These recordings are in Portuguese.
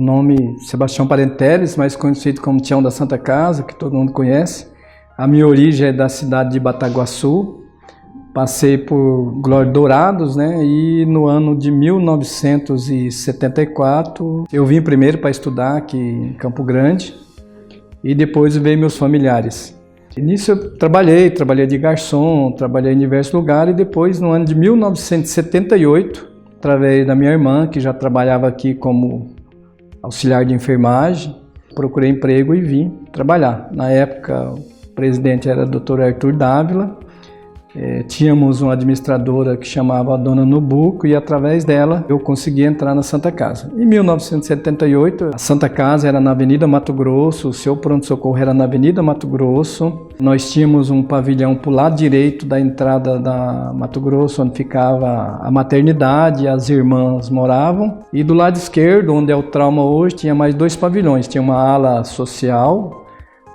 nome Sebastião Parenteles, mais conhecido como Tião da Santa Casa, que todo mundo conhece. A minha origem é da cidade de Bataguaçu. Passei por Glória Dourados, né? E no ano de 1974 eu vim primeiro para estudar aqui em Campo Grande e depois veio meus familiares. Nisso eu trabalhei de garçom, trabalhei em diversos lugares e depois no ano de 1978, através da minha irmã, que já trabalhava aqui como auxiliar de enfermagem, procurei emprego e vim trabalhar. Na época o presidente era o Dr. Arthur Dávila. Tínhamos uma administradora que chamava a Dona Nubuco e através dela eu consegui entrar na Santa Casa. Em 1978, a Santa Casa era na Avenida Mato Grosso, o seu pronto-socorro era na Avenida Mato Grosso. Nós tínhamos um pavilhão para o lado direito da entrada da Mato Grosso, onde ficava a maternidade, as irmãs moravam. E do lado esquerdo, onde é o trauma hoje, tinha mais 2 pavilhões. Tinha uma ala social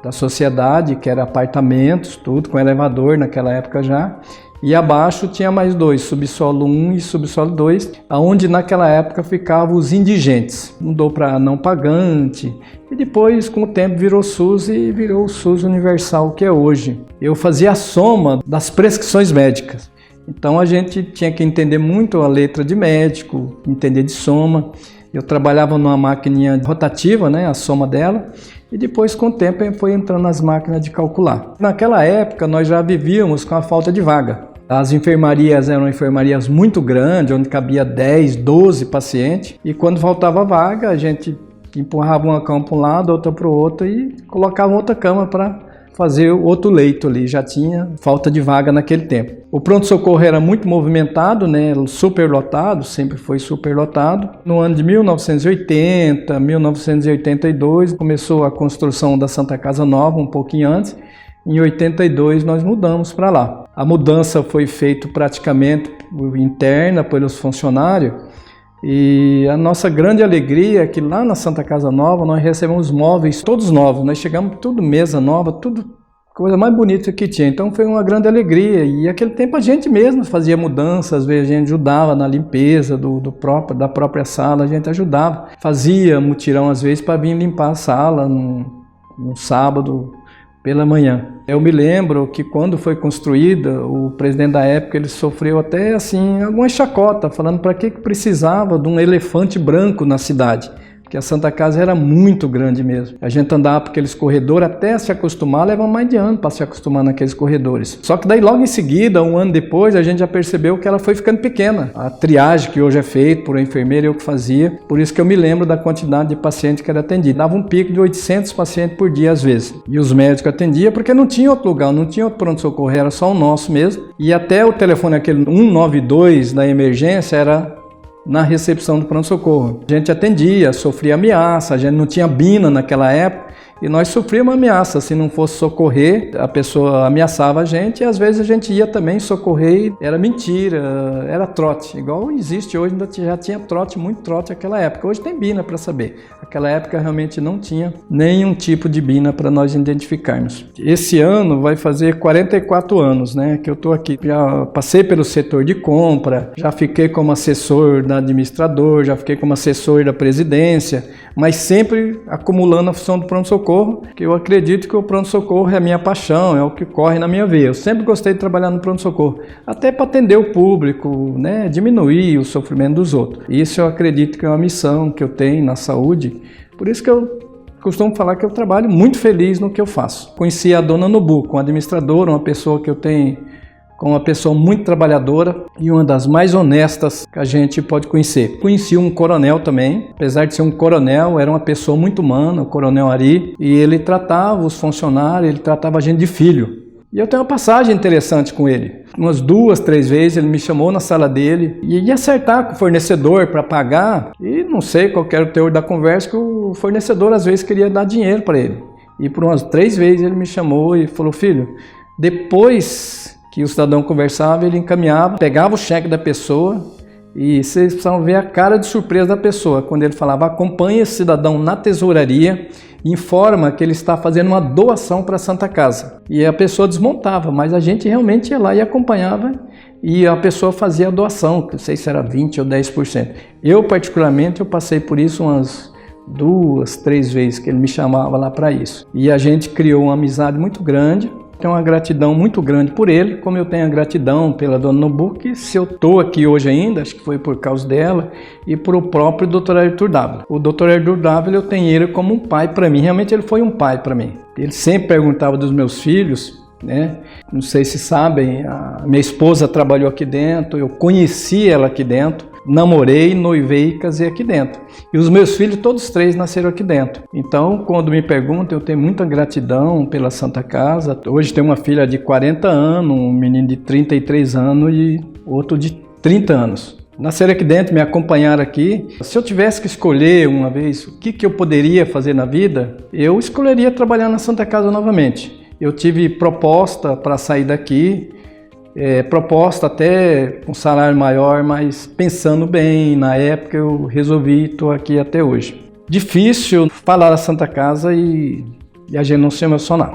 da sociedade, que era apartamentos, tudo com elevador naquela época já, e abaixo tinha mais 2, subsolo 1 e subsolo 2, onde naquela época ficavam os indigentes. Mudou para não pagante, e depois com o tempo virou SUS e virou o SUS universal que é hoje. Eu fazia a soma das prescrições médicas, então a gente tinha que entender muito a letra de médico, entender de soma. Eu trabalhava numa maquininha rotativa, né, a soma dela, e depois com o tempo foi entrando nas máquinas de calcular. Naquela época nós já vivíamos com a falta de vaga. As enfermarias eram enfermarias muito grandes, onde cabia 10, 12 pacientes, e quando faltava vaga a gente empurrava uma cama para um lado, outra para o outro e colocava outra cama para fazer outro leito ali, já tinha falta de vaga naquele tempo. O pronto-socorro era muito movimentado, né, superlotado, sempre foi superlotado. No ano de 1980, 1982, começou a construção da Santa Casa Nova, um pouquinho antes. Em 82 nós mudamos para lá. A mudança foi feita praticamente interna pelos funcionários. E a nossa grande alegria é que lá na Santa Casa Nova nós recebemos móveis todos novos, nós chegamos tudo mesa nova, tudo coisa mais bonita que tinha, então foi uma grande alegria. E naquele tempo a gente mesmo fazia mudanças, às vezes a gente ajudava na limpeza da própria sala, a gente ajudava, fazia mutirão às vezes para vir limpar a sala no sábado pela manhã. Eu me lembro que quando foi construída, o presidente da época ele sofreu até assim alguma chacota, falando para que precisava de um elefante branco na cidade. Porque a Santa Casa era muito grande mesmo. A gente andava por aqueles corredores até se acostumar, leva mais de ano para se acostumar naqueles corredores. Só que daí logo em seguida, um ano depois, a gente já percebeu que ela foi ficando pequena. A triagem que hoje é feita por uma enfermeira, eu que fazia. Por isso que eu me lembro da quantidade de pacientes que era atendido. Dava um pico de 800 pacientes por dia às vezes. E os médicos atendiam porque não tinha outro lugar, não tinha outro pronto-socorro, era só o nosso mesmo. E até o telefone, aquele 192 da emergência, era na recepção do pronto-socorro. A gente atendia, sofria ameaça, a gente não tinha bina naquela época e nós sofríamos ameaça. Se não fosse socorrer, a pessoa ameaçava a gente e às vezes a gente ia também socorrer e era mentira, era trote. Igual existe hoje, ainda já tinha trote, muito trote naquela época. Hoje tem bina para saber. Naquela época realmente não tinha nenhum tipo de bina para nós identificarmos. Esse ano vai fazer 44 anos, né, que eu estou aqui. Já passei pelo setor de compra, já fiquei como assessor da administrador, já fiquei como assessor da presidência, mas sempre acumulando a função do pronto-socorro, que eu acredito que o pronto-socorro é a minha paixão, é o que corre na minha veia. Eu sempre gostei de trabalhar no pronto-socorro, até para atender o público, né, diminuir o sofrimento dos outros. Isso eu acredito que é uma missão que eu tenho na saúde, por isso que eu costumo falar que eu trabalho muito feliz no que eu faço. Conheci a Dona Nubuco, uma administradora, uma pessoa que eu tenho com uma pessoa muito trabalhadora e uma das mais honestas que a gente pode conhecer. Conheci um coronel também, apesar de ser um coronel, era uma pessoa muito humana, o coronel Ari, e ele tratava os funcionários, ele tratava a gente de filho. E eu tenho uma passagem interessante com ele. Umas 2, 3 vezes ele me chamou na sala dele e ia acertar com o fornecedor para pagar, e não sei qual era o teor da conversa, que o fornecedor às vezes queria dar dinheiro para ele. E por umas 3 vezes ele me chamou e falou: filho, depois que o cidadão conversava, ele encaminhava, pegava o cheque da pessoa e vocês precisavam ver a cara de surpresa da pessoa quando ele falava: acompanhe esse cidadão na tesouraria e informa que ele está fazendo uma doação para a Santa Casa. E a pessoa desmontava, mas a gente realmente ia lá e acompanhava e a pessoa fazia a doação, não sei se era 20% ou 10%. Eu particularmente, eu passei por isso umas 2, 3 vezes que ele me chamava lá para isso. E a gente criou uma amizade muito grande. Tenho uma gratidão muito grande por ele, como eu tenho a gratidão pela dona Nobu, que se eu estou aqui hoje ainda, acho que foi por causa dela, e por o próprio Dr. Arthur W. O Dr. Arthur W, eu tenho ele como um pai para mim, realmente ele foi um pai para mim. Ele sempre perguntava dos meus filhos, né? Não sei se sabem, a minha esposa trabalhou aqui dentro, eu conheci ela aqui dentro, namorei, noivei e casei aqui dentro. E os meus filhos, todos 3, nasceram aqui dentro. Então, quando me perguntam, eu tenho muita gratidão pela Santa Casa. Hoje tenho uma filha de 40 anos, um menino de 33 anos e outro de 30 anos. Nasceram aqui dentro, me acompanharam aqui. Se eu tivesse que escolher uma vez o que eu poderia fazer na vida, eu escolheria trabalhar na Santa Casa novamente. Eu tive proposta para sair daqui, proposta até com salário maior, mas pensando bem, na época eu resolvi, estou aqui até hoje. Difícil falar da Santa Casa e a gente não se emocionar.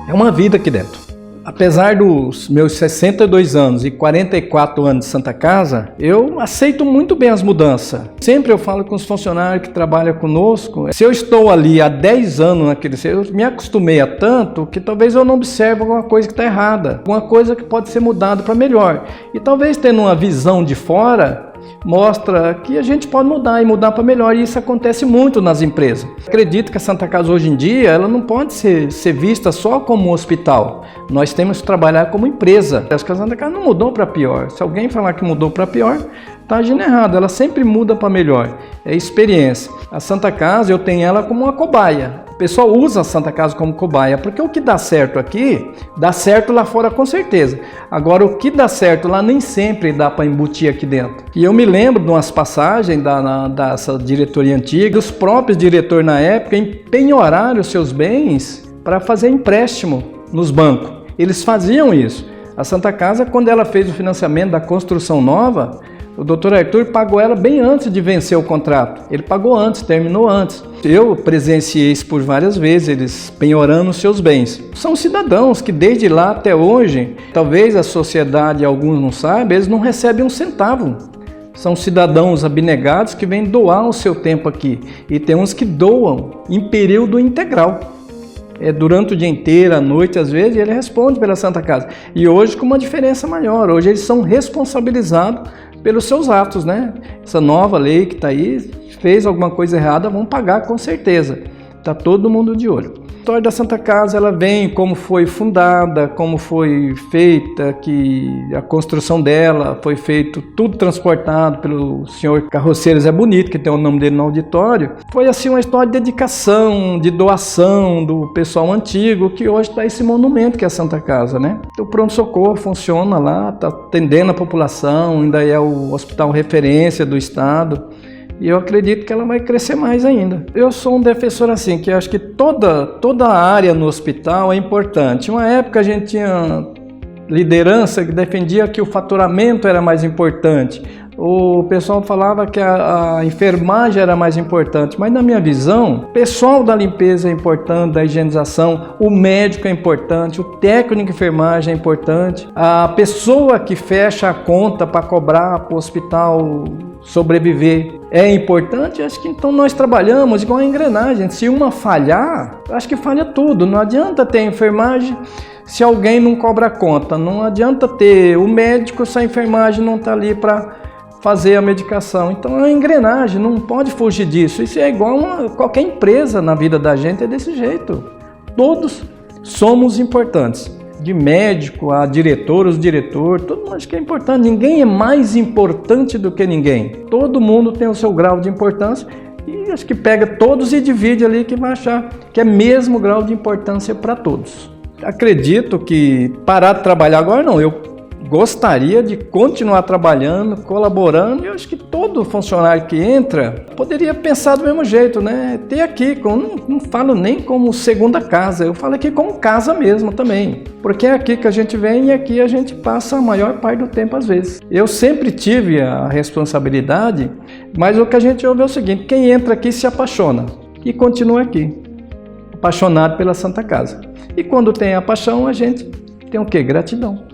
É uma vida aqui dentro. Apesar dos meus 62 anos e 44 anos de Santa Casa, eu aceito muito bem as mudanças. Sempre eu falo com os funcionários que trabalham conosco, se eu estou ali há 10 anos naquele eu me acostumei a tanto que talvez eu não observe alguma coisa que está errada, alguma coisa que pode ser mudada para melhor. E talvez tendo uma visão de fora, mostra que a gente pode mudar e mudar para melhor, e isso acontece muito nas empresas. Acredito que a Santa Casa hoje em dia ela não pode ser vista só como um hospital. Nós temos que trabalhar como empresa. Acho que a Santa Casa não mudou para pior. Se alguém falar que mudou para pior, está agindo errado. Ela sempre muda para melhor. É experiência. A Santa Casa eu tenho ela como uma cobaia. O pessoal usa a Santa Casa como cobaia, porque o que dá certo aqui, dá certo lá fora com certeza. Agora, o que dá certo lá nem sempre dá para embutir aqui dentro. E eu me lembro de umas passagens dessa diretoria antiga, os próprios diretores na época empenhoraram os seus bens para fazer empréstimo nos bancos. Eles faziam isso. A Santa Casa, quando ela fez o financiamento da construção nova, o Dr. Arthur pagou ela bem antes de vencer o contrato. Ele pagou antes, terminou antes. Eu presenciei isso por várias vezes, eles penhorando os seus bens. São cidadãos que desde lá até hoje, talvez a sociedade, alguns não saibam, eles não recebem um centavo. São cidadãos abnegados que vêm doar o seu tempo aqui. E tem uns que doam em período integral. Durante o dia inteiro, à noite, às vezes, ele responde pela Santa Casa. E hoje com uma diferença maior. Hoje eles são responsabilizados pelos seus atos, né? Essa nova lei que está aí, fez alguma coisa errada, vão pagar com certeza. Está todo mundo de olho. A história da Santa Casa, ela vem como foi fundada, como foi feita, que a construção dela foi feito tudo transportado pelo senhor carroceiro Zé Bonito, que tem o nome dele no auditório. Foi assim uma história de dedicação, de doação do pessoal antigo, que hoje está esse monumento que é a Santa Casa, né? O pronto-socorro funciona lá, está atendendo a população, ainda é o hospital referência do estado. E eu acredito que ela vai crescer mais ainda. Eu sou um defensor assim, que acho que toda a área no hospital é importante. Uma época a gente tinha liderança que defendia que o faturamento era mais importante. O pessoal falava que a enfermagem era mais importante, mas na minha visão, o pessoal da limpeza é importante, da higienização, o médico é importante, o técnico de enfermagem é importante, a pessoa que fecha a conta para cobrar para o hospital sobreviver é importante. Acho que então nós trabalhamos igual a engrenagem. Se uma falhar, acho que falha tudo. Não adianta ter enfermagem se alguém não cobra a conta, não adianta ter o médico se a enfermagem não está ali para fazer a medicação. Então é uma engrenagem, não pode fugir disso. Isso é igual a qualquer empresa na vida da gente, é desse jeito. Todos somos importantes. De médico a diretor, os diretores, todo mundo acha que é importante. Ninguém é mais importante do que ninguém. Todo mundo tem o seu grau de importância e acho que pega todos e divide ali, que vai achar que é mesmo grau de importância para todos. Acredito que parar de trabalhar agora não, eu gostaria de continuar trabalhando, colaborando, e eu acho que todo funcionário que entra poderia pensar do mesmo jeito, né? Ter aqui, não falo nem como segunda casa, eu falo aqui como casa mesmo também, porque é aqui que a gente vem e aqui a gente passa a maior parte do tempo às vezes. Eu sempre tive a responsabilidade, mas o que a gente ouve é o seguinte: quem entra aqui se apaixona e continua aqui. apaixonado pela Santa Casa. E quando tem a paixão, a gente tem o quê? Gratidão.